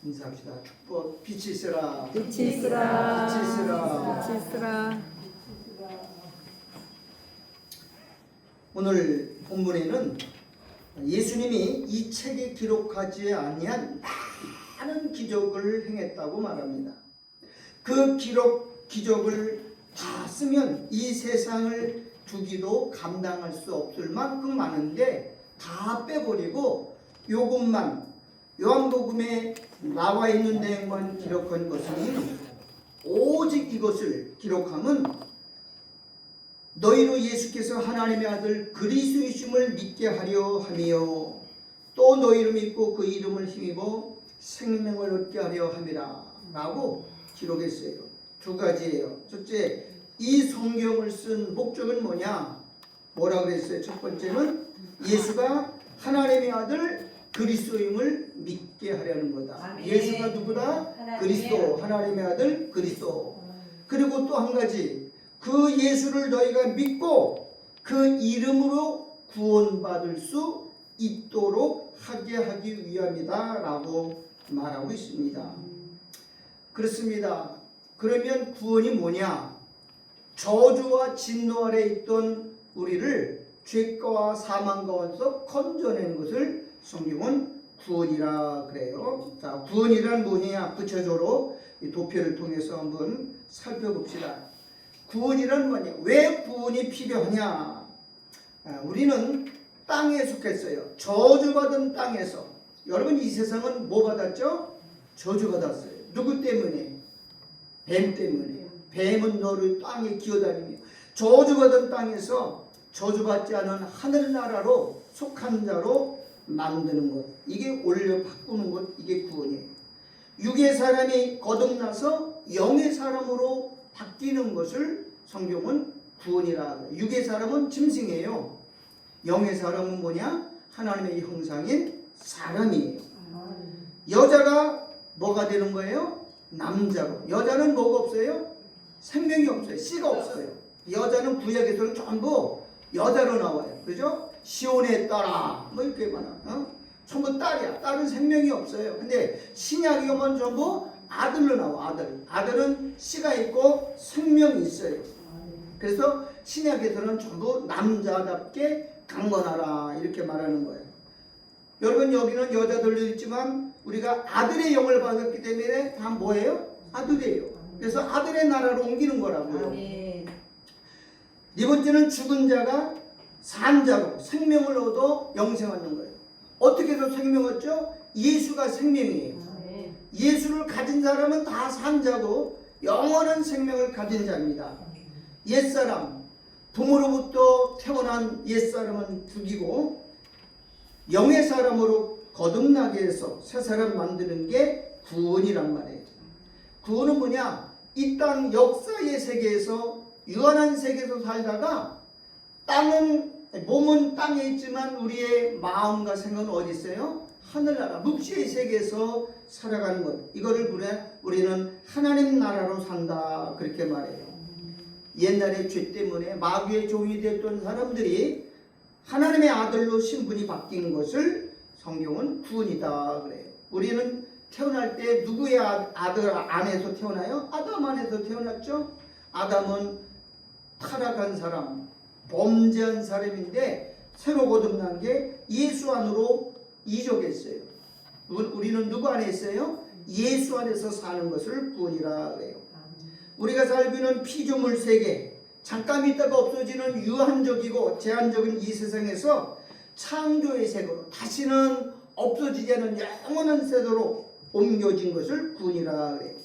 인사합시다. 축복 빛이 있으라. 빛이 있으라. 빛이 있으라. 빛이 있으라. 오늘 본문에는 예수님이 이 책에 기록하지 아니한 많은 기적을 행했다고 말합니다. 그 기적을 다 쓰면 이 세상을 두기도 감당할 수 없을 만큼 많은데 다 빼버리고 요것만 요한복음에 나와 있는 내용만 기록한 것은 오직 이것을 기록하면 너희로 예수께서 하나님의 아들 그리스도이심을 믿게 하려 하며 또 너희를 믿고 그 이름을 힘입어 생명을 얻게 하려 함이라 라고 기록했어요. 두 가지예요. 첫째, 이 성경을 쓴 목적은 뭐냐? 뭐라 그랬어요? 첫 번째는 예수가 하나님의 아들 그리스도임을 믿게 하려는 거다. 아멘. 예수가 누구다? 그리스도, 하나님의 아들 그리스도. 그리고 또 한 가지, 그 예수를 너희가 믿고 그 이름으로 구원받을 수 있도록 하게 하기 위함이다 라고 말하고 있습니다. 그렇습니다. 그러면 구원이 뭐냐? 저주와 진노 아래 있던 우리를 죄가와 사망 가운데서 건져내는 것을 성경은 구원이라 그래요. 자, 구원이란 뭐냐? 구체적으로 이 도표를 통해서 한번 살펴봅시다. 구원이란 뭐냐? 왜 구원이 필요하냐? 우리는 땅에 속했어요. 저주받은 땅에서. 여러분, 이 세상은 뭐 받았죠? 저주받았어요. 누구 때문에? 뱀 때문에. 뱀은 너를 땅에 기어다니며 저주받은 땅에서 저주받지 않은 하늘나라로 속한 자로 만드는 것, 이게 올려 바꾸는 것, 이게 구원이에요. 육의 사람이 거듭나서 영의 사람으로 바뀌는 것을 성경은 구원이라 해요. 육의 사람은 짐승이에요. 영의 사람은 뭐냐? 하나님의 형상인 사람이에요. 여자가 뭐가 되는 거예요? 남자로. 여자는 뭐가 없어요? 생명이 없어요. 씨가 없어요. 여자는 구약에서는 전부 여자로 나와요. 그죠? 시온의 딸아 뭐 이렇게 말하. 전부 딸이야. 딸은 생명이 없어요. 근데 신약에 오면 전부 아들로 나와. 아들은 씨가 있고 생명이 있어요. 그래서 신약에서는 전부 남자답게 강건하라 이렇게 말하는 거예요. 여러분, 여기는 여자들도 있지만 우리가 아들의 영을 받았기 때문에 다 뭐예요? 아들이에요. 그래서 아들의 나라로 옮기는 거라고요. 아멘. 네 번째는 죽은 자가 산 자로 생명을 얻어 영생 얻는 거예요. 어떻게 해서 생명 얻죠? 예수가 생명이에요. 아멘. 예수를 가진 사람은 다 산 자고 영원한 생명을 가진 자입니다. 옛사람, 부모로부터 태어난 옛사람은 죽이고 영의 사람으로 거듭나게 해서 새 사람 만드는 게 구원이란 말이에요. 구원은 뭐냐? 이 땅 역사의 세계에서 유한한 세계에서 살다가 몸은 땅에 있지만 우리의 마음과 생각은 어디 있어요? 하늘나라, 묵시의 세계에서 살아가는 것. 이거를 우리는 하나님 나라로 산다 그렇게 말해요. 옛날에 죄 때문에 마귀의 종이 되었던 사람들이 하나님의 아들로 신분이 바뀐 것을 성경은 구원이다 그래요. 우리는 태어날 때 누구의 아들 안에서 태어나요? 아담 안에서 태어났죠. 아담은 타락한 사람, 범죄한 사람인데 새로 거듭난 게 예수 안으로 이적했어요. 우리는 누구 안에 있어요? 예수 안에서 사는 것을 구원이라 그래요. 우리가 살고 있는 피조물 세계, 잠깐 있다가 없어지는 유한적이고 제한적인 이 세상에서 창조의 세계로 다시는 없어지지 않은 영원한 세계로 옮겨진 것을 구원이라 그래요.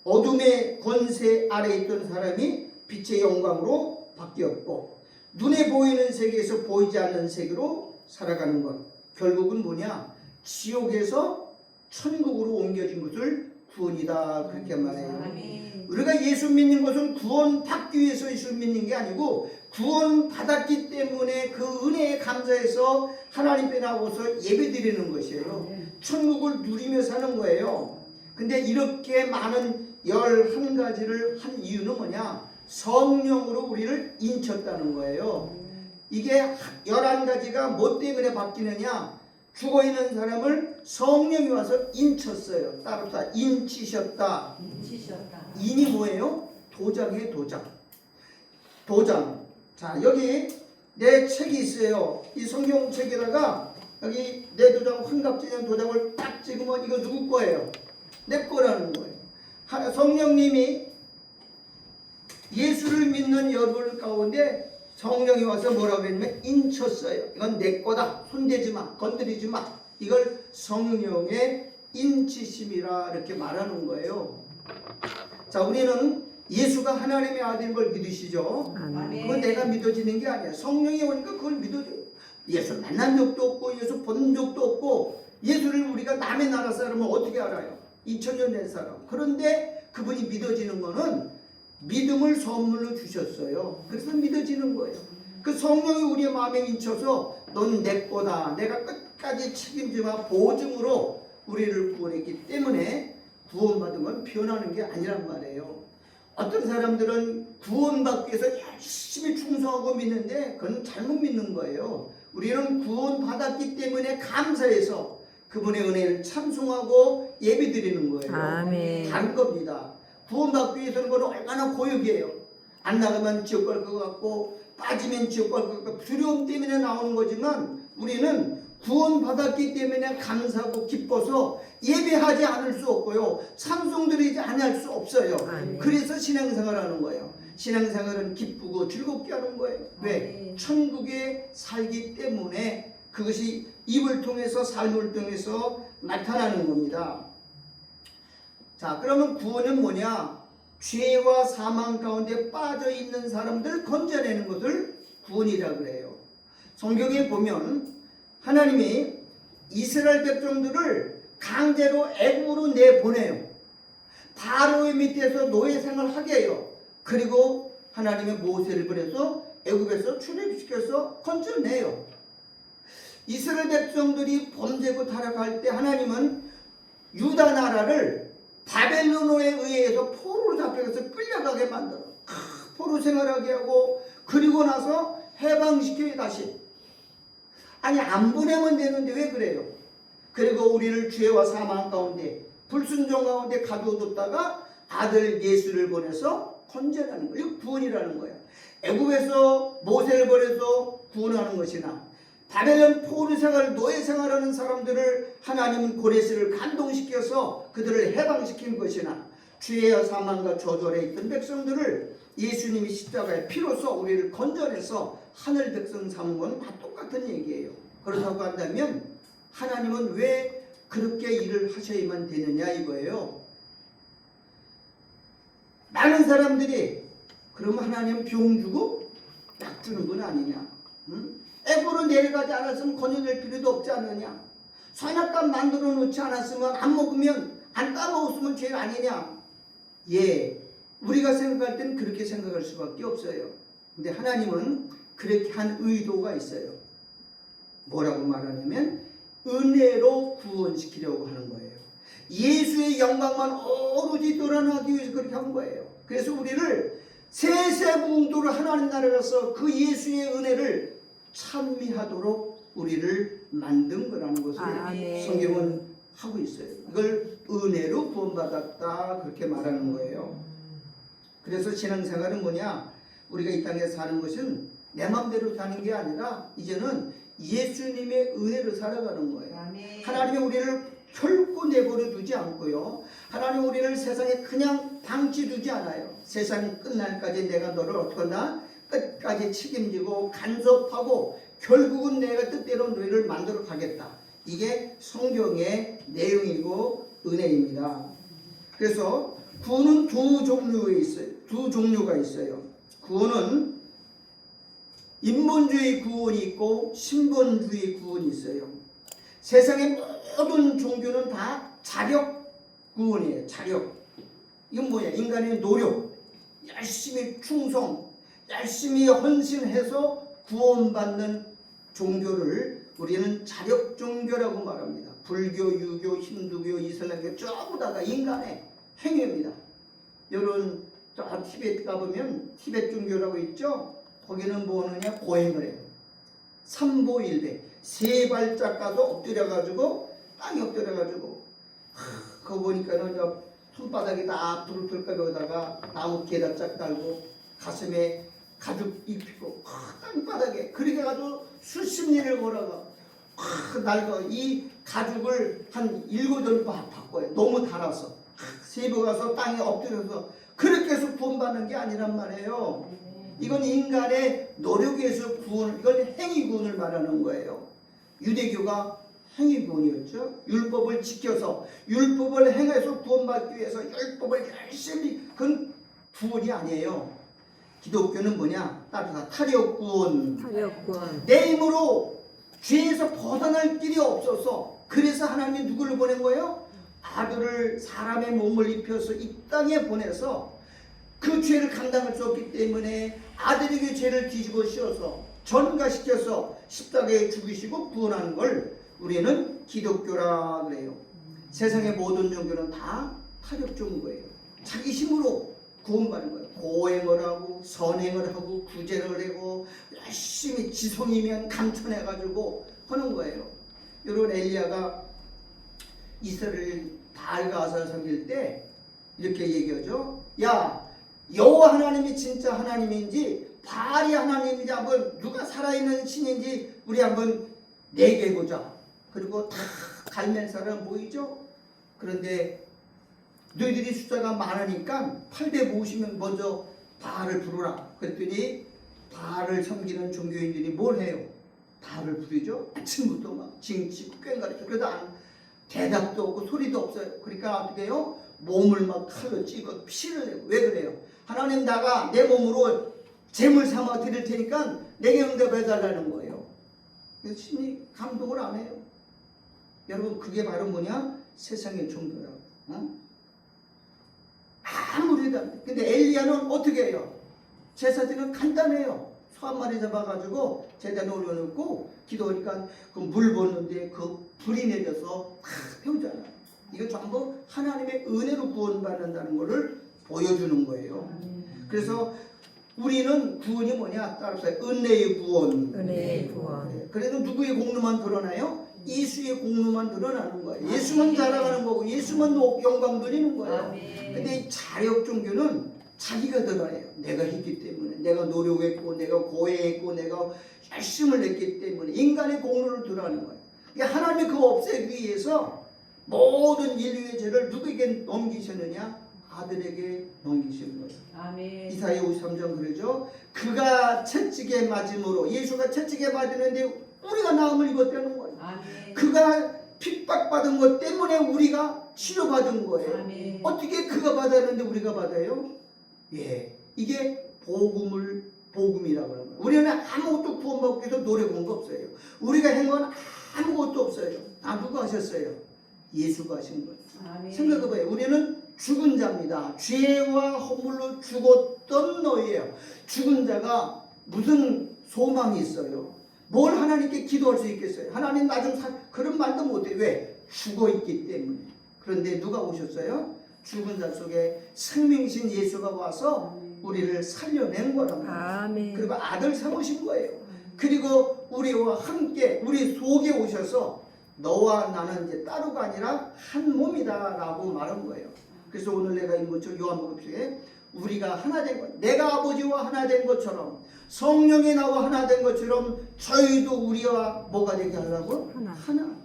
어둠의 권세 아래 있던 사람이 빛의 영광으로 바뀌었고 눈에 보이는 세계에서 보이지 않는 세계로 살아가는 것, 결국은 뭐냐? 지옥에서 천국으로 옮겨진 것을 구원이다 그렇게 말해요. 아멘. 우리가 예수 믿는 것은 구원 받기 위해서 예수 믿는 게 아니고 구원 받았기 때문에 그 은혜에 감사해서 하나님께 나와서 예배드리는 것이에요. 천국을 누리며 사는 거예요. 근데 이렇게 많은 11가지를 한 이유는 뭐냐? 성령으로 우리를 인쳤다는 거예요. 이게 11가지가 뭐 때문에 바뀌느냐? 죽어있는 사람을 성령이 와서 인쳤어요. 따라서 인치셨다. 인이 뭐예요? 도장이에요. 도장. 자, 여기 내 책이 있어요. 이 성경책에다가 여기 내 도장, 환갑진의 도장을 딱 찍으면 이거 누구 거예요? 내 거라는 거예요. 성령님이 예수를 믿는 여러분 가운데 성령이 와서 뭐라고 그랬냐면 인쳤어요. 이건 내 거다. 손대지 마. 건드리지 마. 이걸 성령의 인치심이라 이렇게 말하는 거예요. 자, 우리는 예수가 하나님의 아들인 걸 믿으시죠? 그건 내가 믿어지는 게 아니야. 성령이 오니까 그걸 믿어줘요. 예수 만난 적도 없고 예수 본 적도 없고 예수를 우리가 남의 나라 사람은 어떻게 알아요? 2000년 된 사람. 그런데 그분이 믿어지는 거는 믿음을 선물로 주셨어요. 그래서 믿어지는 거예요. 그 성령이 우리의 마음에 인쳐서 넌 내 거다. 내가 끝까지 책임지마 보증으로 우리를 구원했기 때문에 구원받은 건 변하는 게 아니란 말이에요. 어떤 사람들은 구원받기 위해서 열심히 충성하고 믿는데 그건 잘못 믿는 거예요. 우리는 구원받았기 때문에 감사해서 그분의 은혜를 참송하고 예배드리는 거예요. 아멘. 다른 겁니다. 구원받기 위해서는 그건 얼마나 고역이에요. 안 나가면 지옥 갈 것 같고 빠지면 지옥 갈 것 같고 두려움 때문에 나오는 거지만 우리는 구원받았기 때문에 감사하고 기뻐서 예배하지 않을 수 없고요. 찬송드리지 않을 수 없어요. 아멘. 그래서 신앙생활을 하는 거예요. 신앙생활은 기쁘고 즐겁게 하는 거예요. 왜? 천국에 살기 때문에 그것이 입을 통해서 삶을 통해서 나타나는 겁니다. 자, 그러면 구원은 뭐냐? 죄와 사망 가운데 빠져 있는 사람들을 건져내는 것을 구원이라 그래요. 성경에 보면 하나님이 이스라엘 백성들을 강제로 애굽으로 내보내요. 바로의 밑에서 노예 생활을 하게 해요. 그리고 하나님의 모세를 보내서 애굽에서 출애굽시켜서 건져내요. 이스라엘 백성들이 범죄고 타락할 때 하나님은 유다 나라를 바벨론에 의해서 포로로 잡혀서 끌려가게 만들어. 포로 생활하게 하고 그리고 나서 해방시켜요 다시. 아니 안 보내면 되는데 왜 그래요? 그리고 우리를 죄와 사망 가운데 불순종 가운데 가두어뒀다가 아들 예수를 보내서 건져내는 거예요. 이거 구원이라는 거예요. 애굽에서 모세를 보내서 구원하는 것이나 바벨론 포로 생활, 노예 생활하는 사람들을 하나님은 고레스를 감동시켜서 그들을 해방시킨 것이나 죄와 사망과 저주 아래 있던 백성들을 예수님이 십자가의 피로써 우리를 건져내서 하늘 백성 삼은 건 다 똑같은 얘기예요. 그렇다고 한다면 하나님은 왜 그렇게 일을 하셔야만 되느냐 이거예요. 많은 사람들이 그러면 하나님은 병 주고 약 주는 건 아니냐? 응? 애굽으로 내려가지 않았으면 건져낼 필요도 없지 않느냐? 선악과를 만들어 놓지 않았으면 안 먹으면 안 따먹었으면 죄 아니냐? 예, 우리가 생각할 땐 그렇게 생각할 수밖에 없어요. 근데 하나님은 그렇게 한 의도가 있어요. 뭐라고 말하냐면 은혜로 구원시키려고 하는 거예요. 예수의 영광만 오로지 드러나기 위해서 그렇게 한 거예요. 그래서 우리를 세세무궁도로 하나님 나라에 가서 그 예수의 은혜를 찬미하도록 우리를 만든 거라는 것을 성경은 하고 있어요. 이걸 은혜로 구원받았다 그렇게 말하는 거예요. 그래서 신앙생활은 뭐냐? 우리가 이 땅에 사는 것은 내 마음대로 사는 게 아니라 이제는 예수님의 은혜로 살아가는 거예요. 하나님이 우리를 결코 내버려 두지 않고요. 하나님 우리를 세상에 그냥 방치 두지 않아요. 세상 끝날까지 내가 너를 어떻게 한다? 끝까지 책임지고 간섭하고 결국은 내가 뜻대로 너희를 만들어 가겠다. 이게 성경의 내용이고 은혜입니다. 그래서 구원은 두 종류가 있어요. 구원은 인본주의 구원이 있고 신본주의 구원이 있어요. 세상의 모든 종교는 다 자력 구원이에요. 자력. 이건 뭐야? 인간의 노력, 열심히 충성, 열심히 헌신해서 구원받는 종교를 우리는 자력 종교라고 말합니다. 불교, 유교, 힌두교, 이슬람교 전부 다가 인간의 행위입니다. 여러분 저 티베트 가보면 티베트 종교라고 있죠? 거기는 뭐 하느냐? 고행을 해요. 삼보일배. 세 발짝 가서 엎드려가지고 땅에 엎드려가지고 그거 보니까는 손바닥에 다 불을 끌까 거기다가 나무 계단 짝 달고 가슴에 가죽 입히고 땅바닥에 그렇게 가지고 수십 년을 걸어가 날가 이 가죽을 한 7번 바꿔요. 너무 달아서 세부 가서 땅에 엎드려서 그렇게 해서 구원받는 게 아니란 말이에요. 이건 인간의 노력에서 구원, 이건 행위구원을 말하는 거예요. 유대교가 행위구원이었죠. 율법을 지켜서 율법을 행해서 구원받기 위해서 율법을 열심히, 그건 구원이 아니에요. 기독교는 뭐냐? 따라서 타력구원. 타협권. 내 힘으로 죄에서 벗어날 길이 없어서, 그래서 하나님이 누구를 보낸 거예요? 아들을 사람의 몸을 입혀서 이 땅에 보내서 그 죄를 감당할 수 없기 때문에 아들에게 죄를 뒤집어 씌워서 전가시켜서 십자가에 죽이시고 구원하는 걸 우리는 기독교라 그래요. 세상의 모든 종교는 다 타협종인 거예요. 자기 힘으로 구원받는 거예요. 고행을 하고 선행을 하고 구제를 하고 열심히 지성이면 감천해가지고 하는 거예요. 여러분, 엘리야가 이스라엘 바알 가서 섬길 때 이렇게 얘기하죠. 야, 여호와 하나님이 진짜 하나님인지 바알이 하나님인지 한번, 누가 살아있는 신인지 우리 한번 내게 해보자. 그리고 다 갈멜살은 모이죠. 그런데 너희들이 숫자가 많으니까 850명 먼저 바알을 부르라. 그랬더니 바알을 섬기는 종교인들이 뭘 해요? 바알을 부르죠. 아침부터 막 징치고 꽹가리고, 그래도 대답도 없고 소리도 없어요. 그러니까 어떻게 해요? 몸을 막 칼로 찌고 피를 내고. 왜 그래요? 하나님, 나가 내 몸으로 제물 삼아 드릴 테니까 내게 응답해 달라는 거예요. 그래서 신이 감동을 안 해요. 여러분, 그게 바로 뭐냐? 세상의 종교라고. 아무리도 안 돼. 근데 엘리야는 어떻게 해요? 제사지는 간단해요. 소 한 마리 잡아가지고 제단에 올려놓고 기도하니까 그 물 붓는데 그 불이 내려서 탁 태우잖아요. 이거 전부 하나님의 은혜로 구원받는다는 것을 보여주는 거예요. 그래서 우리는 구원이 뭐냐? 따라서 은혜의 구원. 은혜의 구원. 그래도 누구의 공로만 드러나요? 예수의 공로만 드러나는 거예요. 예수만 자랑하는 거고 예수만 영광 드리는 거예요. 근데 이 자력 종교는 자기가 드러내요. 내가 했기 때문에, 내가 노력했고, 내가 고해했고, 내가 열심을 냈기 때문에 인간의 공로를 드러내는 거예요. 하나님이 그거 없애기 위해서 모든 인류의 죄를 누구에게 넘기셨느냐? 아들에게 넘기신 거예요. 아멘. 이사야 53장 그러죠. 그가 채찍에 맞음으로, 예수가 채찍에 맞았는데 우리가 나음을 입었다는 거예요. 아멘. 그가 핍박받은 것 때문에 우리가 치료받은 거예요. 아멘. 어떻게 그가 받았는데 우리가 받아요? 예, 이게 복음이라고 하는 거예요. 우리는 아무것도 구원받기 위해서 노력한 거 없어요. 우리가 한 건 아무것도 없어요. 다 누가 하셨어요? 예수가 하신 거예요. 아멘. 생각해봐요. 우리는 죽은 자입니다. 죄와 허물로 죽었던 너희예요. 죽은 자가 무슨 소망이 있어요? 뭘 하나님께 기도할 수 있겠어요? 하나님 나 좀 그런 말도 못해요. 왜? 죽어있기 때문에. 그런데 누가 오셨어요? 죽은 자 속에 생명이신 예수가 와서 우리를 살려낸 거란 말이에요. 아멘. 그리고 아들 삼으신 거예요. 그리고 우리와 함께 우리 속에 오셔서 너와 나는 이제 따로가 아니라 한 몸이다 라고 말한 거예요. 그래서 오늘 내가 읽은 것처럼 요한복음 속에 우리가 하나 된 것, 내가 아버지와 하나 된 것처럼 성령이 나와 하나 된 것처럼 저희도 우리와 뭐가 되게 하려고? 하나.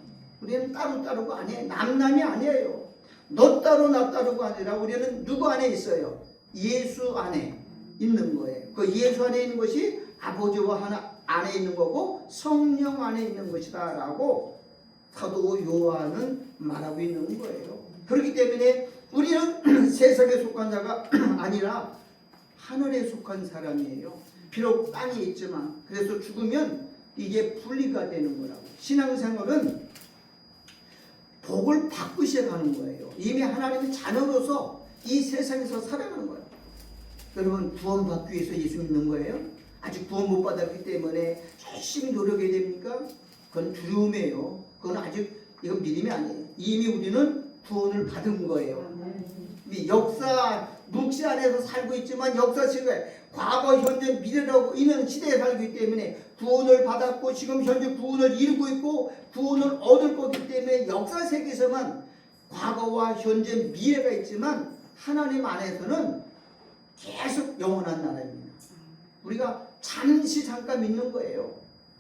우리는 따로가 아니에요. 남남이 아니에요. 너 따로 나 따로가 아니라 우리는 누구 안에 있어요? 예수 안에 있는 거예요. 그 예수 안에 있는 것이 아버지와 하나 안에 있는 거고 성령 안에 있는 것이다 라고 사도 요한은 말하고 있는 거예요. 그렇기 때문에 우리는 세상에 속한 자가 아니라 하늘에 속한 사람이에요. 비록 땅에 있지만, 그래서 죽으면 이게 분리가 되는 거라고. 신앙생활은 복을 받고 시작하는 거예요. 이미 하나님의 자녀로서 이 세상에서 살아가는 거예요. 여러분, 구원받기 위해서 예수 믿는 거예요? 아직 구원 못 받았기 때문에 열심히 노력해야 됩니까? 그건 두려움이에요. 그건 아직, 이건 믿음이 아니에요. 이미 우리는 구원을 받은 거예요. 이 역사 묵시 안에서 살고 있지만 역사 시대 과거 현재 미래라고 있는 시대에 살고 있기 때문에 구원을 받았고 지금 현재 구원을 이루고 있고 구원을 얻을 거기 때문에 역사 세계에서만 과거와 현재 미래가 있지만 하나님 안에서는 계속 영원한 나라입니다. 우리가 잠시 잠깐 믿는 거예요.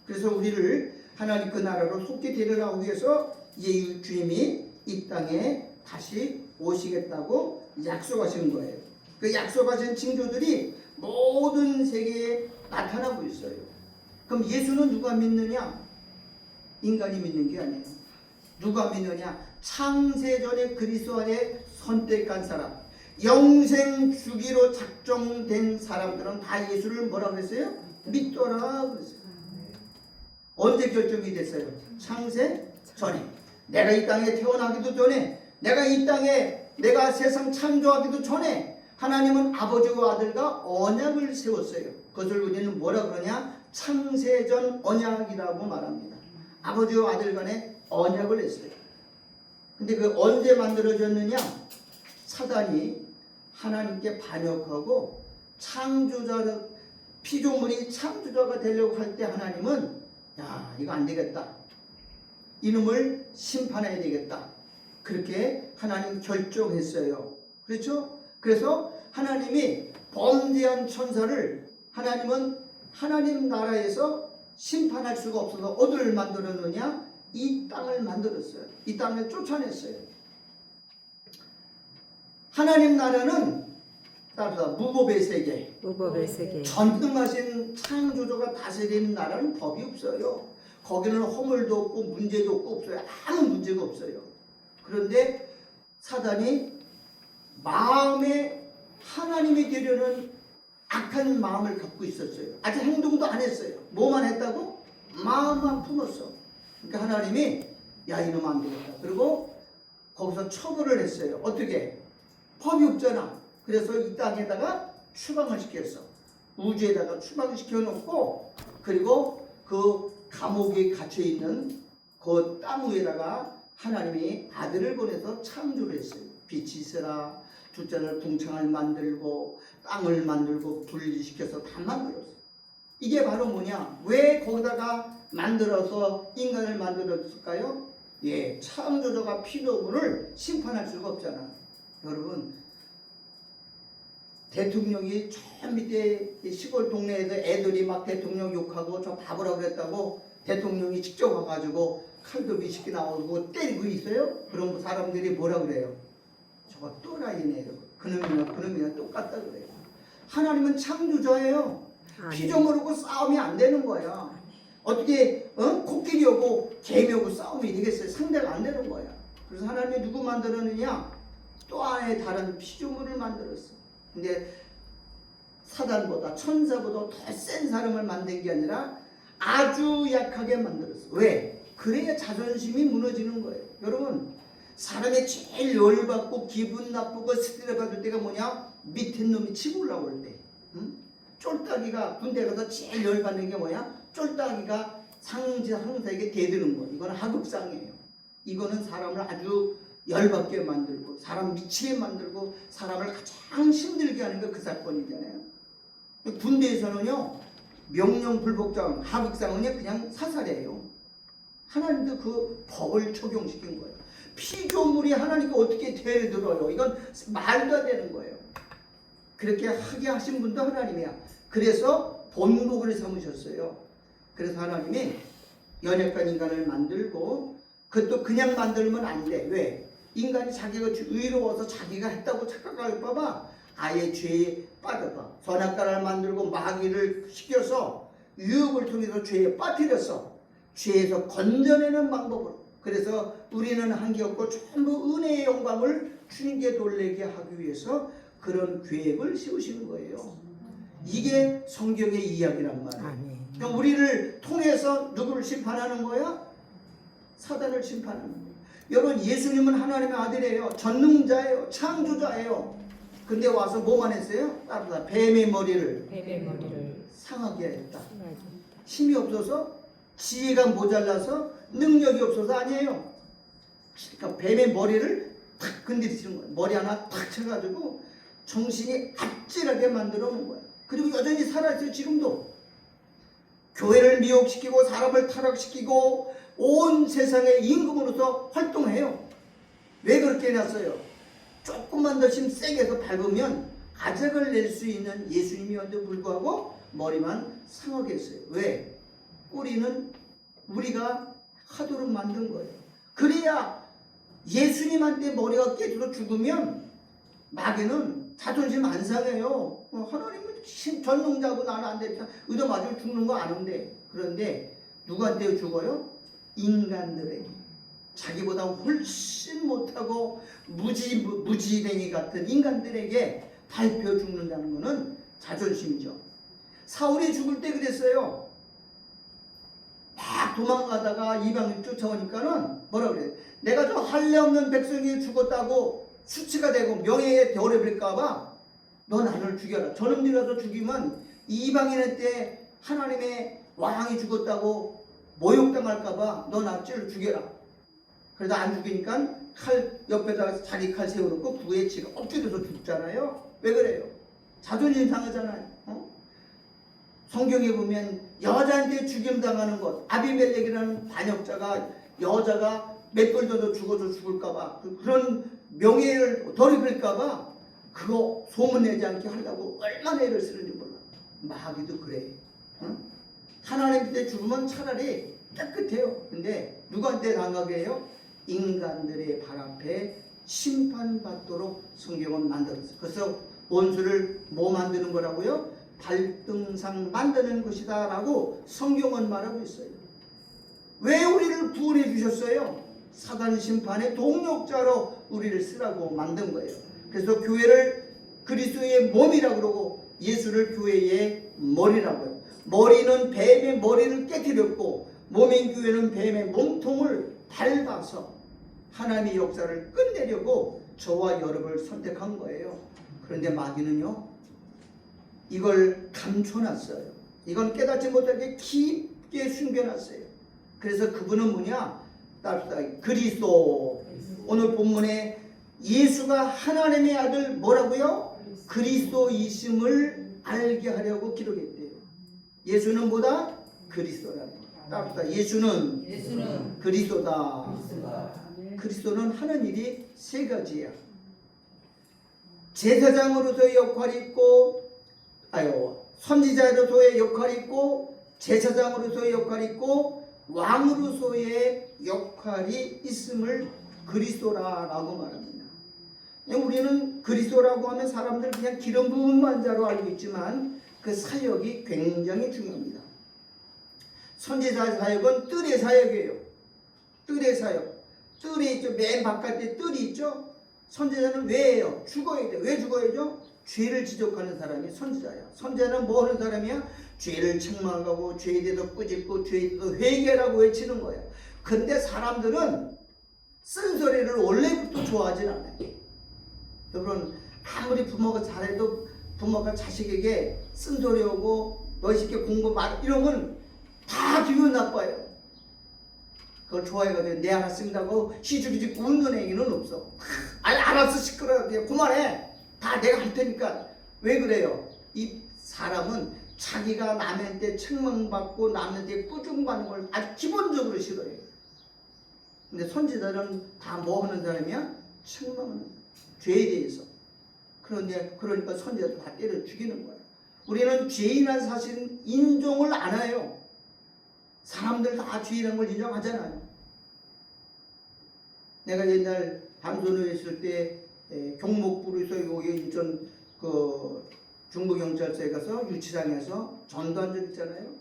그래서 우리를 하나님 그 나라로 속히 데려가기 위해서 이제 주님이 이 땅에 다시 오시겠다고 약속하신 거예요. 그 약속하신 징조들이 모든 세계에 나타나고 있어요. 그럼 예수는 누가 믿느냐? 인간이 믿는 게 아니에요. 누가 믿느냐? 창세전에 그리스도 안에 선택한 사람, 영생 주기로 작정된 사람들은 다 예수를 뭐라고 했어요? 믿더라 그랬어요. 언제 결정이 됐어요? 창세 전에. 내가 이 땅에 태어나기도 전에, 내가 이 땅에 내가 세상 창조하기도 전에 하나님은 아버지와 아들과 언약을 세웠어요. 그것을 우리는 뭐라 그러냐? 창세전 언약이라고 말합니다. 아버지와 아들 간에 언약을 했어요. 근데 그 언제 만들어졌느냐? 사단이 하나님께 반역하고 창조자, 피조물이 창조자가 되려고 할 때 하나님은 야, 이거 안 되겠다. 이놈을 심판해야 되겠다. 그렇게 하나님 결정했어요. 그렇죠? 그래서 하나님이 범죄한 천사를 하나님은 하나님 나라에서 심판할 수가 없어서 어디를 만들었느냐? 이 땅을 만들었어요. 이 땅을 쫓아냈어요. 하나님 나라는 따라서 무법의 세계, 무법의 세계, 전능하신 창조주가 다스리는 나라는 법이 없어요. 거기는 허물도 없고 문제도 없고 없어요. 아무 문제가 없어요. 그런데 사단이 마음에 하나님이 되려는 악한 마음을 갖고 있었어요. 아직 행동도 안 했어요. 뭐만 했다고? 마음만 품었어. 그러니까 하나님이 야, 이놈 안 되겠다. 그리고 거기서 처벌을 했어요. 어떻게? 법이 없잖아. 그래서 이 땅에다가 추방을 시켰어. 우주에다가 추방을 시켜놓고 그리고 그 감옥에 갇혀있는 그 땅 위에다가 하나님이 아들을 보내서 창조를 했어요. 빛이 있어라. 둘째를 궁창을 만들고 땅을 만들고 분리시켜서 다 만들었어요. 이게 바로 뭐냐? 왜 거기다가 만들어서 인간을 만들었을까요? 예, 창조주가 피조물을 심판할 수가 없잖아. 여러분, 대통령이 저 밑에 시골 동네에서 애들이 막 대통령 욕하고 저 바보라고 그랬다고 대통령이 직접 와가지고 칼도 미식이 나오고 때리고 있어요? 그럼 사람들이 뭐라 그래요? 저거 또라이네. 그놈이나 똑같다 그래요. 하나님은 창조자예요. 피조물하고 싸움이 안 되는 거야. 어떻게 코끼리하고 개미하고 싸움이 되겠어요? 상대가 안 되는 거야. 그래서 하나님이 누구 만들었느냐? 또 하나의 다른 피조물을 만들었어. 근데 사단보다 천사보다 더 센 사람을 만든 게 아니라 아주 약하게 만들었어. 왜? 그래야 자존심이 무너지는 거예요. 여러분, 사람이 제일 열받고 기분 나쁘고 스트레스 받을 때가 뭐냐? 밑에 놈이 치고 올라올 때. 쫄따기가 군대 가서 제일 열받는 게 뭐야? 쫄따기가 상사에게 대드는 거. 이건 하극상이에요. 이거는 사람을 아주 열받게 만들고 사람 미치게 만들고 사람을 가장 힘들게 하는 게 그 사건이잖아요. 군대에서는요, 명령 불복종 하극상은요 그냥 사살이에요. 하나님도 그 법을 적용시킨 거예요. 피조물이 하나님께 어떻게 죄를 들어요? 이건 말도 안 되는 거예요. 그렇게 하게 하신 분도 하나님이야. 그래서 본국을 삼으셨어요. 그래서 하나님이 연약한 인간을 만들고 그것도 그냥 만들면 안 돼. 왜? 인간이 자기가 의로워서 자기가 했다고 착각할까 봐 아예 죄에 빠져서 선악과를 만들고 마귀를 시켜서 유혹을 통해서 죄에 빠뜨렸어. 죄에서 건져내는 방법으로. 그래서 우리는 한 게 없고 전부 은혜의 영광을 주님께 돌리게 하기 위해서 그런 계획을 세우시는 거예요. 이게 성경의 이야기란 말이에요. 그럼 우리를 통해서 누구를 심판하는 거야? 사단을 심판하는 거예요. 여러분, 예수님은 하나님의 아들이에요. 전능자예요. 창조자예요. 근데 와서 뭐만 했어요? 따르다 뱀의 머리를 상하게 했다. 힘이 없어서, 지혜가 모자라서, 능력이 없어서 아니에요. 그러니까 뱀의 머리를 탁 건드리시는 거예요. 머리 하나 탁 쳐가지고 정신이 아찔하게 만들어 놓은 거예요. 그리고 여전히 살아있어요. 지금도. 교회를 미혹시키고 사람을 타락시키고 온 세상의 임금으로서 활동해요. 왜 그렇게 해놨어요? 조금만 더 힘 세게 해서 밟으면 아작을 낼 수 있는 예수님이었는데 불구하고 머리만 상하게 했어요. 왜? 꼬리는 우리가 하도록 만든 거예요. 그래야 예수님한테 머리가 깨져서 죽으면 마귀는 자존심 안 상해요. 하나님은 전능자고 나는 안 돼. 의도 맞으면 죽는 거 아는데. 그런데 누구한테 죽어요? 인간들에게. 자기보다 훨씬 못하고 무지랭이 같은 인간들에게 밟혀 죽는다는 것은 자존심이죠. 사울이 죽을 때 그랬어요. 막 도망가다가 이방인 쫓아오니까는 뭐라 그래요? 내가 저 할례 없는 백성이 죽었다고 수치가 되고 명예에 어려버릴까봐 너 나를 죽여라. 저놈들이라도 죽이면 이방인한테 하나님의 왕이 죽었다고 모욕당할까봐 너 나 찔러 죽여라. 그래도 안 죽이니까 칼 옆에다가 자기 칼 세워놓고 부에 지가 엎드려서 죽잖아요. 왜 그래요? 자존심 상하잖아요. 성경에 보면 여자한테 죽임당하는 것, 아비멜렉이라는 반역자가 여자가 맷돌 져서 죽어서 죽을까봐 그런 명예를 덜 입을까봐 그거 소문내지 않게 하려고 얼마나 애를 쓰는지 몰라. 마귀도 그래. 하나님 때 죽으면 차라리 깨끗해요. 근데 누구한테 당하게 해요? 인간들의 발 앞에 심판받도록 성경은 만들었어요. 그래서 원수를 뭐 만드는 거라고요? 발등상 만드는 것이다 라고 성경은 말하고 있어요. 왜 우리를 구원해 주셨어요? 사단 심판의 동력자로 우리를 쓰라고 만든 거예요. 그래서 교회를 그리스도의 몸이라고 그러고 예수를 교회의 머리라고 해요. 머리는 뱀의 머리를 깨뜨렸고 몸인 교회는 뱀의 몸통을 밟아서 하나님의 역사를 끝내려고 저와 여러분을 선택한 거예요. 그런데 마귀는요, 이걸 감춰놨어요. 이건 깨닫지 못하게 깊게 숨겨놨어요. 그래서 그분은 뭐냐? 그리스도. 오늘 본문에 예수가 하나님의 아들 뭐라고요? 그리스도이심을 알게 하려고 기록했대요. 예수는 뭐다? 그리스도라는 거예요. 예수는 그리스도다. 그리스도는 하는 일이 세 가지야. 제사장으로서의 역할이 있고, 선지자로서의 역할이 있고, 제사장으로서의 역할이 있고, 왕으로서의 역할이 있음을 그리스도라고 말합니다. 우리는 그리스도라고 하면 사람들 그냥 기름 부음만 자로 알고 있지만 그 사역이 굉장히 중요합니다. 선지자 사역은 뜰의 사역이에요. 뜰의 사역. 뜰이 있죠. 맨 바깥에 뜰이 있죠. 선지자는 왜 해요? 죽어야 돼. 왜 죽어야죠? 죄를 지적하는 사람이 선지자야. 선지자는 뭐 하는 사람이야? 죄를 책망하고 죄에 대해서 꾸짖고 죄에 대해서 회개라고 외치는 거야. 근데 사람들은 쓴소리를 원래부터 좋아하진 않아요. 여러분, 아무리 부모가 잘해도 부모가 자식에게 쓴소리하고 너 새끼 공부 말 이런 건 다 기분 나빠요. 그걸 좋아해가지고 내 하나 쓴다고 시주기직 웃는 애기는 없어. 알았어, 시끄러워. 그냥 그만해. 다 내가 할 테니까. 왜 그래요? 이 사람은 자기가 남한테 책망받고 남한테 꾸중받는 걸 아주 기본적으로 싫어해요. 근데 선지자는 다 뭐 하는 사람이야? 책망하는 죄에 대해서. 그러니까 선지자도 다 때려 죽이는 거예요. 우리는 죄인한 사실 인정을 안 해요. 사람들 다 죄인한 걸 인정하잖아요. 내가 옛날 방송에 있을 때 경목부에서 여기 인천 그 중부경찰서에 가서 유치장에서 전도한 적 있잖아요.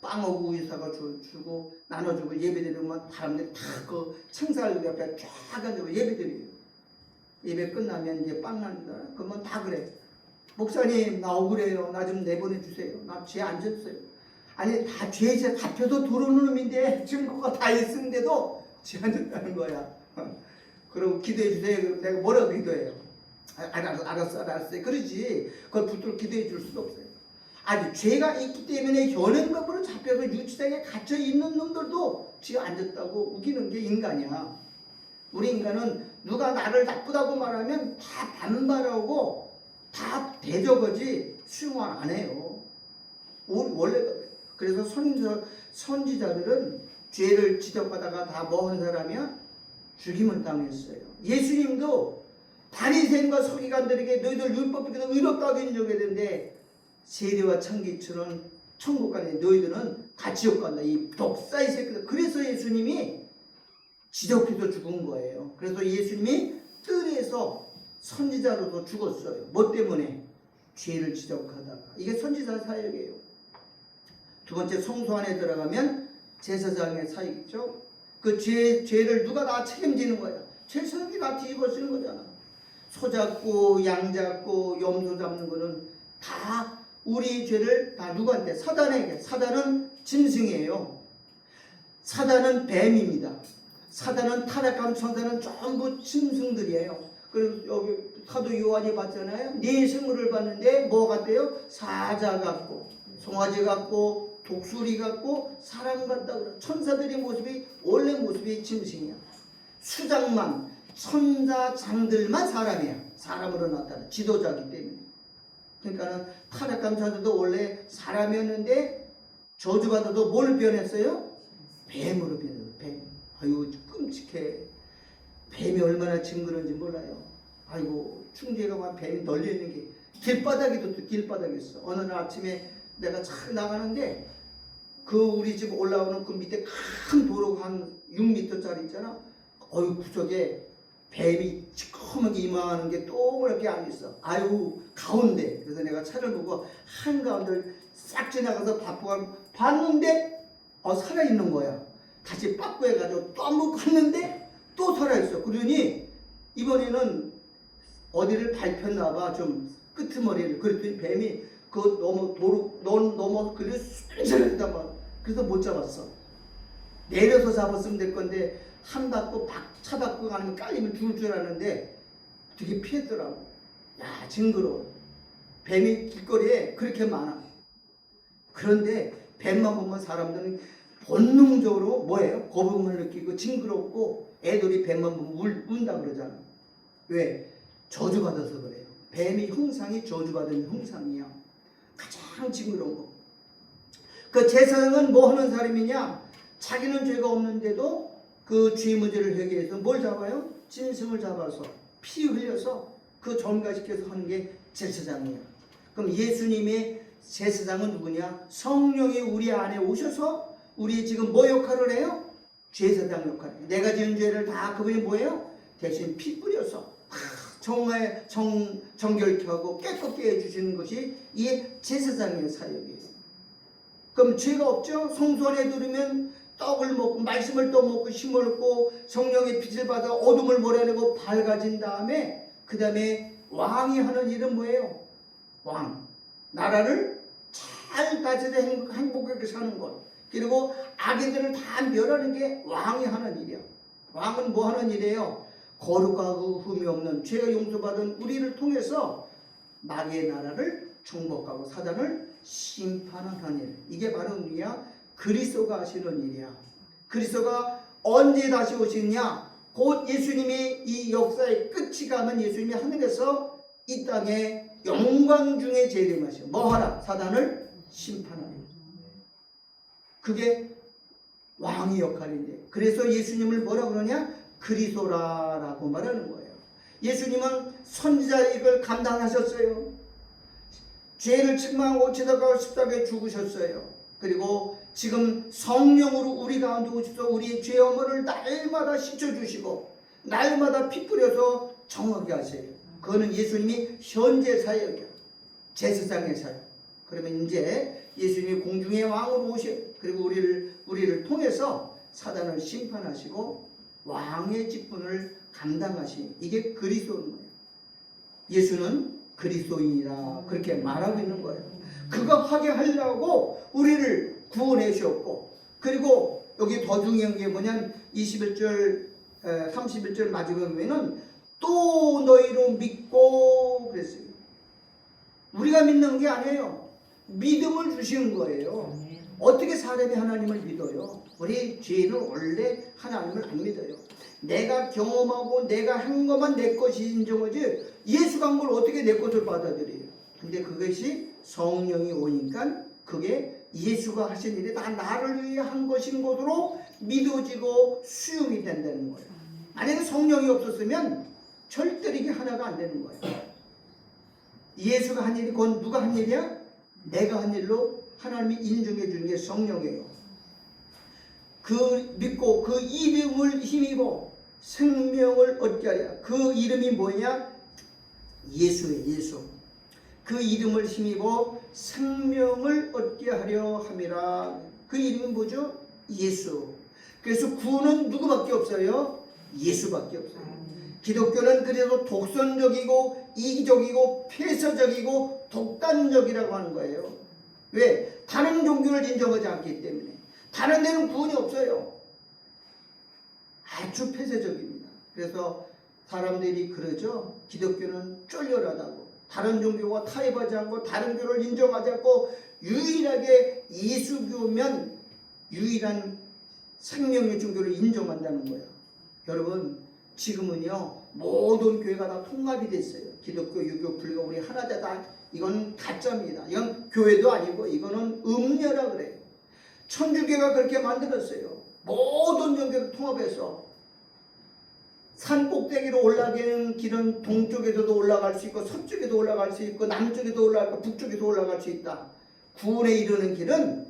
빵하고 우유 사가 주고 나눠주고 예배드리면 사람들이 다 그 청사를 옆에 쫙 앉아서 예배드려요. 예배 끝나면 이제 빵 난다. 그러면 다 그래. 목사님 나 억울해요. 나 좀 내보내주세요. 나 죄 안 졌어요. 아니 다 죄 잡혀서 들어오는 놈인데 증거가 다 있는데도 죄 안 졌다는 거야. 그럼 기도해 주세요. 그럼 내가 뭐라고 기도해요? 알았어. 그러지. 그걸 붙들어 기도해 줄 수도 없어요. 아니 죄가 있기 때문에 현행법으로 잡혀서 유치장에 갇혀 있는 놈들도 죄 안 졌다고 우기는 게 인간이야. 우리 인간은 누가 나를 나쁘다고 말하면 다 반발하고 다 대적하지 수용을 안 해요. 원래 그래서 선지자들은 죄를 지적받다가 다 뭐 한 사람이야? 죽임을 당했어요. 예수님도 바리새인과 서기관들에게 너희들 율법에서 의롭다고 인정했는데 세리와 청기처럼 천국 가네 너희들은 다 지옥 간다. 이 독사의 새끼들. 그래서 예수님이 지적해서 죽은 거예요. 그래서 예수님이 뜰에서 선지자로도 죽었어요. 뭐 때문에? 죄를 지적하다가. 이게 선지자 사역이에요. 두 번째, 성소 안에 들어가면 제사장의 사역이죠. 그 죄를 누가 다 책임지는 거야. 제사장이 다 뒤집어 쓰는 거잖아. 소 잡고 양 잡고 염소 잡는 거는 다 우리 죄를 다 누구한테? 사단에게. 사단은 짐승이에요. 사단은 뱀입니다. 사단은 타락한 천사는 전부 짐승들이에요. 그래서 여기 사도 요한이 봤잖아요. 네 생물을 봤는데 뭐 같대요? 사자 같고 송아지 같고 독수리 같고 사람 같다고. 천사들의 모습이 원래 모습이 짐승이야. 수장만 천사장들만 사람이야. 사람으로 나타나 지도자기 때문에. 그러니까는 타락한 자들도 원래 사람이었는데 저주받아도 뭘 변했어요? 뱀으로 변했어요. 뱀. 아유 끔찍해. 뱀이 얼마나 징그러운지 몰라요. 아이고 충주에 가면 뱀이 널려있는 게 길바닥에도 또 길바닥에 있어. 어느 날 아침에 내가 잘 나가는데 그 우리 집 올라오는 그 밑에 큰 도로가 한 6m짜리 있잖아. 어유 구석에 뱀이 시커멓게 이만한 게 동그랗게 앉아있어. 아유 가운데. 그래서 내가 차를 보고 한가운데를 싹 지나가서 봤는데 살아있는 거야. 다시 빠꾸해가지고 또 한 번 갔는데 또 살아있어. 그러니 이번에는 어디를 밟혔나봐. 좀 끄트머리를. 그랬더니 뱀이 그 넘어 그래 쑥스르다 봐. 그래서 못 잡았어. 내려서 잡았으면 될 건데 한 바퀴 차 바퀴 가면 깔리면 죽을 줄 알았는데 되게 피했더라고. 야 징그러워. 뱀이 길거리에 그렇게 많아. 그런데 뱀만 보면 사람들은 본능적으로 뭐예요? 거부감을 느끼고 징그럽고 애들이 뱀만 보면 운다 그러잖아. 왜? 저주받아서 그래요. 뱀이 형상이 저주받은 형상이야. 가장 징그러운 거. 그 제사장은 뭐 하는 사람이냐? 자기는 죄가 없는데도 그 죄 문제를 해결해서 뭘 잡아요? 짐승을 잡아서 피 흘려서 그 전가시켜서 하는 게 제사장이야. 그럼 예수님의 제사장은 누구냐? 성령이 우리 안에 오셔서 우리 지금 뭐 역할을 해요? 제사장 역할이에요. 내가 지은 죄를 다 그분이 뭐예요? 대신 피 뿌려서 정결케 하고 깨끗게 해주시는 것이 이 제사장의 사역이에요. 그럼 죄가 없죠? 성소 안에 들으면 떡을 먹고 말씀을 또 먹고 힘을 얻고 성령의 빛을 받아 어둠을 몰아내고 밝아진 다음에 그 다음에 왕이 하는 일은 뭐예요? 왕. 나라를 잘 다스려 행복하게 사는 것. 그리고 악인들을 다 멸하는 게 왕이 하는 일이야. 왕은 뭐 하는 일이에요? 거룩하고 흠이 없는 죄가 용서받은 우리를 통해서 마귀의 나라를 정복하고 사단을 심판하는 일. 이게 바로 누구야? 그리스도가 하시는 일이야. 그리스도가 언제 다시 오시느냐? 곧 예수님이 이 역사의 끝이 가면 예수님이 하늘에서 이 땅에 영광 중에 재림하시고 뭐 하라? 사단을 심판하는. 그게 왕의 역할인데 그래서 예수님을 뭐라 그러냐? 그리스도라고 말하는 거예요. 예수님은 선지자의 감당하셨어요. 죄를 책망하고 치다가 십자가에 죽으셨어요. 그리고 지금 성령으로 우리 가운데 오셔서 우리의 죄 어머를 날마다 씻어주시고 날마다 피 뿌려서 정하게 하세요. 그거는 예수님이 현재 사역이야. 제사장의 사역. 그러면 이제 예수님이 공중의 왕으로 오셔. 그리고 우리를 통해서 사단을 심판하시고 왕의 직분을 감당하시니 이게 그리스도인 거예요. 예수는 그리스도인이라 그렇게 말하고 있는 거예요. 그거 하게 하려고 우리를 구원해 주셨고 그리고 여기 더 중요한 게 뭐냐면 21절 31절 마지막에 보면은 또 너희로 믿고 그랬어요. 우리가 믿는 게 아니에요. 믿음을 주시는 거예요. 어떻게 사람이 하나님을 믿어요? 우리 죄인은 원래 하나님을 안 믿어요. 내가 경험하고 내가 한 것만 내 것이 인정하지 예수가 한 걸 어떻게 내 것을 받아들여요? 근데 그것이 성령이 오니까 그게 예수가 하신 일이 다 나를 위해 한 것인 것으로 믿어지고 수용이 된다는 거예요. 만약에 성령이 없었으면 절대로 이게 하나가 안 되는 거예요. 예수가 한 일이 그건 누가 한 일이야? 내가 한 일로 하나님이 인정해 주는 게 성령이에요. 그 믿고 그 이름을 힘입어 생명을 얻게 하랴. 그 이름이 뭐냐? 예수예요. 예수. 그 이름을 힘입어 생명을 얻게 하려 함이라. 그 이름은 뭐죠? 예수. 그래서 구원은 누구밖에 없어요? 예수밖에 없어요. 기독교는 그래도 독선적이고 이기적이고 폐쇄적이고 독단적이라고 하는 거예요. 왜? 다른 종교를 인정하지 않기 때문에. 다른 데는 구원이 없어요. 아주 폐쇄적입니다. 그래서 사람들이 그러죠. 기독교는 쫄렬하다고. 다른 종교가 타협하지 않고 다른 교를 인정하지 않고 유일하게 예수교면 유일한 생명의 종교를 인정한다는 거예요. 여러분 지금은요 모든 교회가 다 통합이 됐어요. 기독교, 유교, 불교 우리 하나다. 이건 가짜입니다. 이건 교회도 아니고 이거는 음녀라 그래요. 천주교가 그렇게 만들었어요. 모든 종교를 통합해서 산 꼭대기로 올라가는 길은 동쪽에서도 올라갈 수 있고 서쪽에도 올라갈 수 있고 남쪽에도 올라가고 북쪽에도 올라갈 수 있다. 구원에 이르는 길은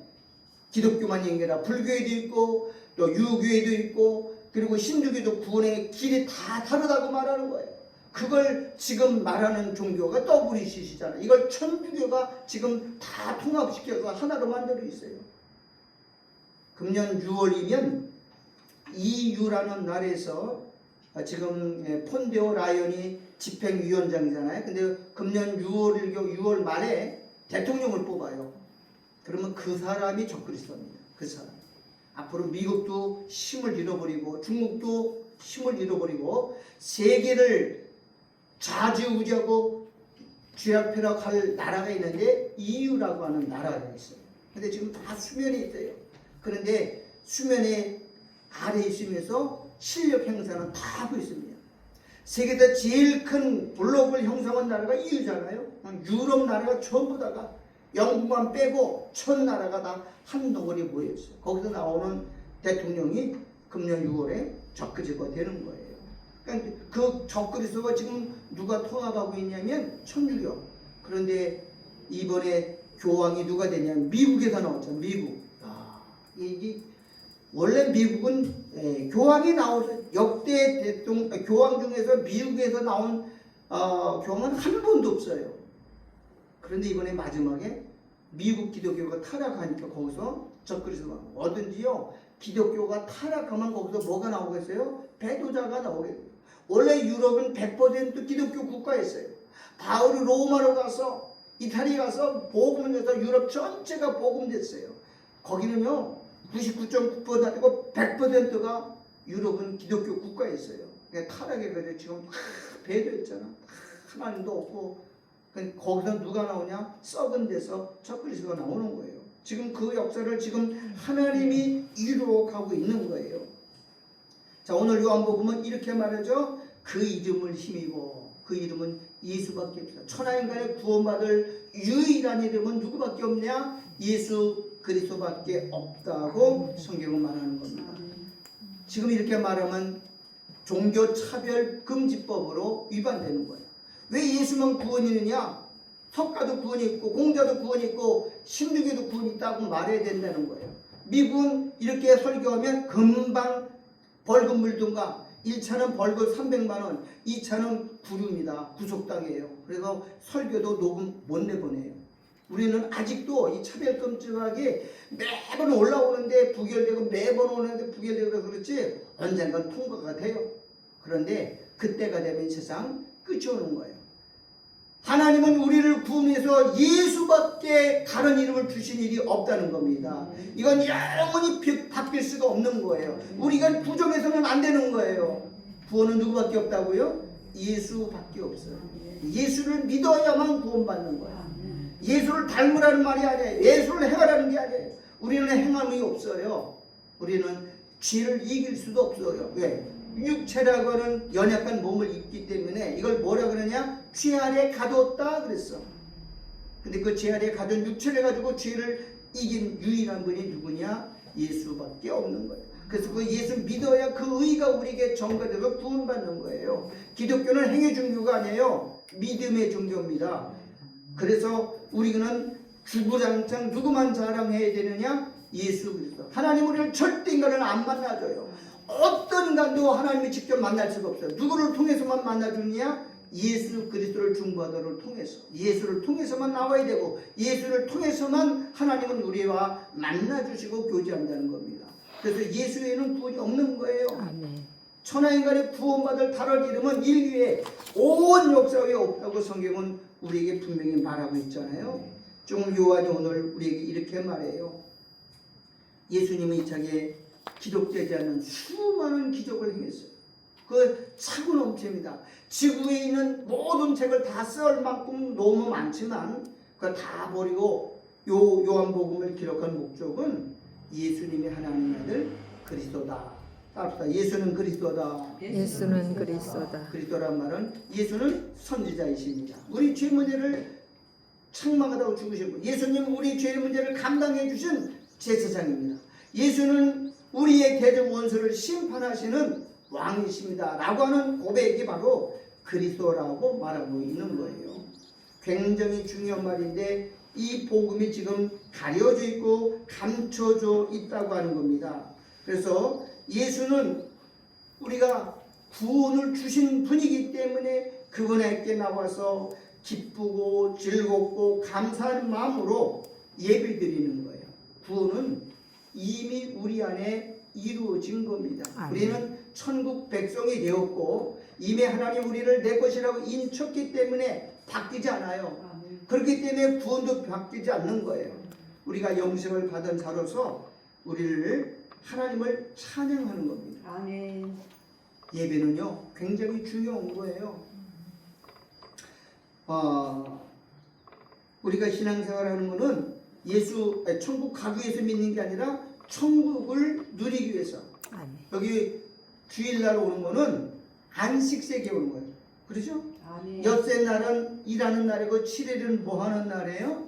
기독교만 연결하 불교에도 있고 또 유교에도 있고 그리고 신주교도 구원의 길이 다 다르다고 말하는 거예요. 그걸 지금 말하는 종교가 WCC잖아요. 이걸 천주교가 지금 다 통합시켜서 하나로 만들어 있어요. 금년 6월이면 EU라는 나라에서 지금 폰데오 라이언이 집행위원장이잖아요. 근데 금년 6월 말에 대통령을 뽑아요. 그러면 그 사람이 적그리스도입니다. 그 사람. 앞으로 미국도 힘을 잃어버리고 중국도 힘을 잃어버리고 세계를 좌지우지하고 쥐락펴락할 나라가 있는데 EU라고 하는 나라가 있어요. 근데 지금 다 수면에 있어요. 그런데 수면에 아래에 있으면서 실력 행사는 다 하고 있습니다. 세계에서 제일 큰 블록을 형성한 나라가 EU잖아요. 유럽 나라가 전부 다가 영국만 빼고 천 나라가 다 한 덩어리에 모여있어요. 거기서 나오는 대통령이 금년 6월에 적그리스도가 되는 거예요. 그러니까 그 적그리스도가 지금 누가 통합하고 있냐면 천주교. 그런데 이번에 교황이 누가 되냐면 미국에서 나왔잖아요. 미국. 이게 원래 미국은 교황이 나오서 역대 대통령 교황 중에서 미국에서 나온 교황은 한 번도 없어요. 그런데 이번에 마지막에 미국 기독교가 타락하니까 거기서 적그리스도가 뭐든지요 기독교가 타락하면 거기서 뭐가 나오겠어요? 배도자가 나오겠어요. 원래 유럽은 100% 기독교 국가였어요. 바울이 로마로 가서 이탈리아 가서 복음을 내서 유럽 전체가 복음됐어요. 거기는요 99.9% 아니고 100%가 유럽은 기독교 국가였어요. 그러니까 타락에 그래 지금 배도했잖아. 하나님도 없고 거기서 누가 나오냐? 썩은 데서 적그리스도가 나오는 거예요. 지금 그 역사를 지금 하나님이 이루어가고 있는 거예요. 자 오늘 요한복음은 이렇게 말하죠. 그 이름을 힘입어. 그 이름은 예수밖에 없어. 천하인간의 구원받을 유일한 이름은 누구밖에 없냐? 예수 그리스도밖에 없다고 성경은 말하는 겁니다. 지금 이렇게 말하면 종교차별 금지법으로 위반되는 거예요. 왜 예수만 구원이 있느냐? 석가도 구원이 있고 공자도 구원이 있고 신주교도 구원이 있다고 말해야 된다는 거예요. 미국은 이렇게 설교하면 금방 벌금 물든가 1차는 벌금 300만 원 2차는 구류입니다. 구속당해요. 그래서 설교도 녹음 못 내보내요. 우리는 아직도 이 차별금지법이 매번 올라오는데 부결되고 매번 오는데 부결되고 그렇지 언젠간 통과가 돼요. 그런데 그때가 되면 세상 끝이 오는 거예요. 하나님은 우리를 구원해서 예수밖에 다른 이름을 주신 일이 없다는 겁니다. 이건 영원히 바뀔 수가 없는 거예요. 우리가 부정해서는 안 되는 거예요. 구원은 누구밖에 없다고요? 예수밖에 없어요. 예수를 믿어야만 구원받는 거예요. 예수를 닮으라는 말이 아니에요. 예수를 행하라는 게 아니에요. 우리는 행함이 없어요. 우리는 죄를 이길 수도 없어요. 왜? 육체라고 하는 연약한 몸을 입기 때문에 이걸 뭐라 그러냐? 죄 아래 가뒀다 그랬어. 근데 그 죄 아래 가둔 육체를 가지고 죄를 이긴 유일한 분이 누구냐? 예수밖에 없는 거예요. 그래서 그 예수 믿어야 그 의가 우리에게 전가되고 구원받는 거예요. 기독교는 행위 종교가 아니에요. 믿음의 종교입니다. 그래서 우리는 주구장창 누구만 자랑해야 되느냐? 예수 그리스도. 하나님 우리를 절대 인간을 안 만나줘요. 어떤 인간도 하나님이 직접 만날 수가 없어요. 누구를 통해서만 만나주느냐? 예수 그리스도를 중보하도를 통해서, 예수를 통해서만 나와야 되고, 예수를 통해서만 하나님은 우리와 만나주시고 교제한다는 겁니다. 그래서 예수 외에는 구원이 없는 거예요. 아멘. 천하인간의 구원받을 다른 이름은 인류의 온 역사에 없다고 성경은 우리에게 분명히 말하고 있잖아요. 좀 요한이 오늘 우리에게 이렇게 말해요. 예수님은 이 책에 기록되지 않는 수많은 기적을 행했어요. 그 차고 넘칩니다. 지구에 있는 모든 책을 다 쓸 만큼 너무 많지만 그걸 다 버리고 요한복음을 기록한 목적은 예수님이 하나님의 아들 그리스도다. 따라서 예수는 그리스도다. 예수는 그리스도다. 그리스도란 말은 예수는 선지자이십니다. 우리 죄 문제를 책망하다고 죽으신 분. 예수님은 우리 죄 문제를 감당해 주신 제사장입니다. 예수는 우리의 대적 원수를 심판하시는 왕이십니다. 라고 하는 고백이 바로 그리스도라고 말하고 있는 거예요. 굉장히 중요한 말인데 이 복음이 지금 가려져 있고 감춰져 있다고 하는 겁니다. 그래서 예수는 우리가 구원을 주신 분이기 때문에 그분에게 나와서 기쁘고 즐겁고 감사하는 마음으로 예배드리는 거예요. 구원은 이미 우리 안에 이루어진 겁니다. 아멘. 우리는 천국 백성이 되었고 이미 하나님 우리를 내 것이라고 인쳤기 때문에 바뀌지 않아요. 그렇기 때문에 구원도 바뀌지 않는 거예요. 우리가 영생을 받은 자로서 우리를 하나님을 찬양하는 겁니다. 아멘. 예배는요 굉장히 중요한 거예요. 우리가 신앙생활하는 거는 천국 가기 위해서 믿는 게 아니라 천국을 누리기 위해서. 아멘. 여기 주일날 오는 거는 안식세계 오는 거예요. 그렇죠? 아멘. 엿새 날은 일하는 날이고 7일은 뭐 하는 날이에요?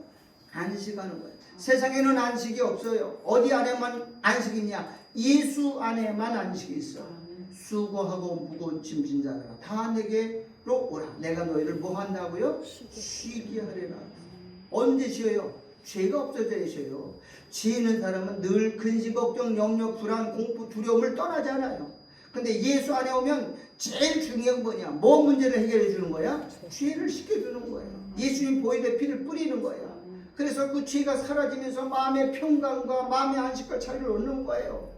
안식하는 거예요. 세상에는 안식이 없어요. 어디 안에만 안식이 있냐? 예수 안에만 안식이 있어. 수고하고 무거운 짐진 자들아 다 내게로 오라. 내가 너희를 뭐 한다고요? 쉬게 하리라. 언제 쉬어요? 죄가 없어져야 쉬어요. 죄 있는 사람은 늘 근심, 걱정, 염려, 불안, 공포, 두려움을 떠나지 않아요. 근데 예수 안에 오면 제일 중요한 건 뭐냐? 뭐 문제를 해결해 주는 거야? 죄를 씻겨주는 거예요. 예수님 보혈의 피를 뿌리는 거예요. 그래서 그 죄가 사라지면서 마음의 평강과 마음의 안식과 차이를 얻는 거예요.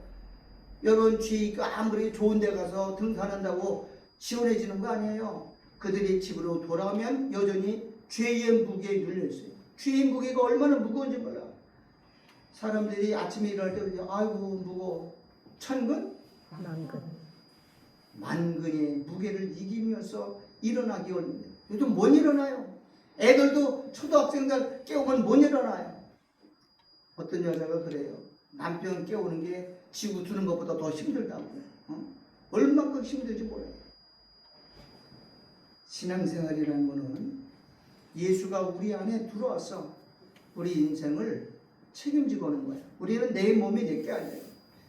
여러분 죄가 아무리 좋은 데 가서 등산한다고 시원해지는 거 아니에요. 그들이 집으로 돌아오면 여전히 죄의 무게에 눌려있어요. 죄의 무게가 얼마나 무거운지 몰라. 사람들이 아침에 일어날 때 아이고 무거워. 천근? 만근의 무게를 이기면서 일어나기 어렵니다. 요즘 못 일어나요. 애들도 초등학생들 깨우면 못 일어나요. 어떤 여자가 그래요. 남편 깨우는 게 지구 두는 것보다 더 힘들다고. 얼마큼 힘들지 몰라요. 신앙생활이라는 거는 예수가 우리 안에 들어와서 우리 인생을 책임지고 오는 거예요. 우리는 내 몸이 내 게 아니에요.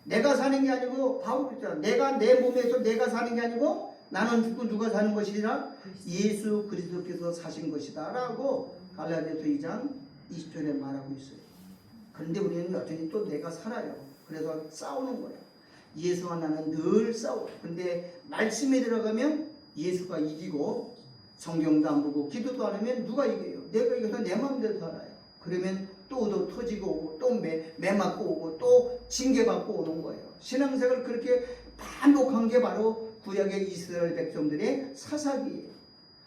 내가 사는 게 아니고 바로 그랬잖아. 내가 내 몸에서 내가 사는 게 아니고 나는 죽고 누가 사는 것이라 예수 그리스도께서 사신 것이다 라고 갈라디아서 2장 20절에 말하고 있어요. 그런데 우리는 여전히 또 내가 살아요. 그래서 싸우는 거예요. 예수와 나는 늘 싸워. 근데 말씀에 들어가면 예수가 이기고 성경도 안 보고 기도도 안 하면 누가 이겨요? 내가 이겨서 내 마음대로 살아요. 그러면 또 얻어 터지고 오고 또 매 맞고 오고 또 징계받고 오는 거예요. 신앙생활을 그렇게 반복한 게 바로 구약의 이스라엘 백성들의 사사기예요.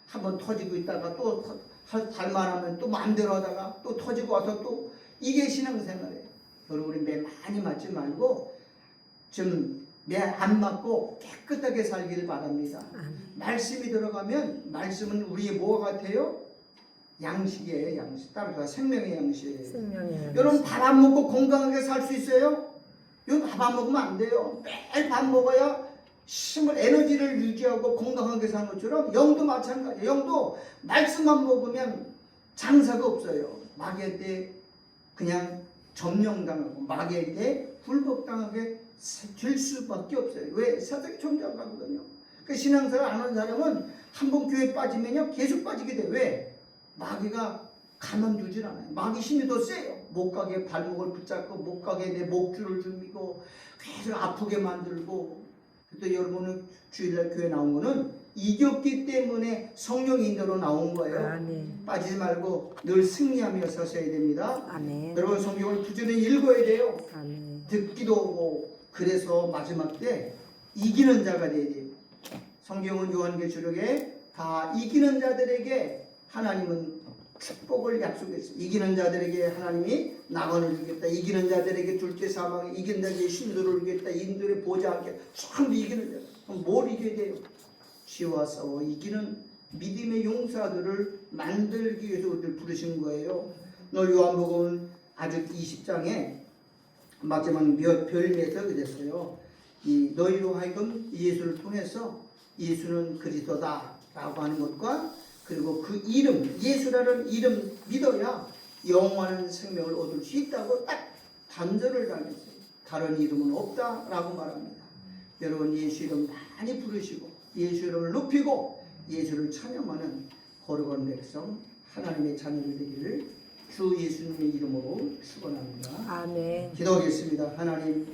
한번 터지고 있다가 또 살만하면 또 마음대로 하다가 또 터지고 와서 또 이게 신앙생활이에요. 여러분 우리 매 많이 맞지 말고 좀 매 안 맞고 깨끗하게 살기를 바랍니다. 말씀이 들어가면 말씀은 우리의 뭐가 같아요? 양식이에요. 양식. 따라서 생명의 양식이에요. 여러분 밥 안 먹고 건강하게 살 수 있어요? 여러분 밥 안 먹으면 안 돼요. 매일 밥 먹어야 힘을 에너지를 유지하고 건강하게 사는 것처럼 영도 마찬가지예요. 영도 말씀만 먹으면 장사가 없어요. 마귀한테 그냥 점령당하고 마귀한테 굴복당하게 될 수밖에 없어요. 왜? 세상이 존재하거든요. 그 신앙생활 안 하는 사람은 한번 교회 빠지면요 계속 빠지게 돼요. 왜? 마귀가 가만두질 않아요. 마귀 힘이 더 세요. 못 가게 발목을 붙잡고 못 가게 내 목줄을 줄이고 계속 아프게 만들고. 또 여러분은 주일날 교회 나온 거는 이겼기 때문에 성령 인도로 나온 거예요. 아멘. 빠지지 말고 늘 승리하며 서셔야 됩니다. 아멘. 여러분 성경을 부지런히 읽어야 돼요. 아멘. 듣기도 하고. 그래서 마지막 때 이기는 자가 돼야 돼요. 성경은 요한계시록에 다 이기는 자들에게 하나님은 축복을 약속했어요. 이기는 자들에게 하나님이 낙원을 주겠다. 이기는 자들에게 둘째 사망에 이기는 자들에게 신도를 주겠다. 인들의 보좌 함께 전부 이기는 자. 그럼 뭘 이겨야 돼요? 지와 싸워 이기는 믿음의 용사들을 만들기 위해서 우리를 부르신 거예요. 오늘 요한복음 아주 20장에 마지막 몇 별에서 그랬어요. 이 너희로 하여금 예수를 통해서 예수는 그리스도다라고 하는 것과 그리고 그 이름 예수라는 이름 믿어야 영원한 생명을 얻을 수 있다고 딱 단절을 당했어요. 다른 이름은 없다라고 말합니다. 여러분 예수 이름 많이 부르시고 예수 이름을 높이고 예수를 찬양하는 거룩한 백성 하나님의 자녀들 되기를 주 예수님의 이름으로 축원합니다. 아멘. 기도하겠습니다. 하나님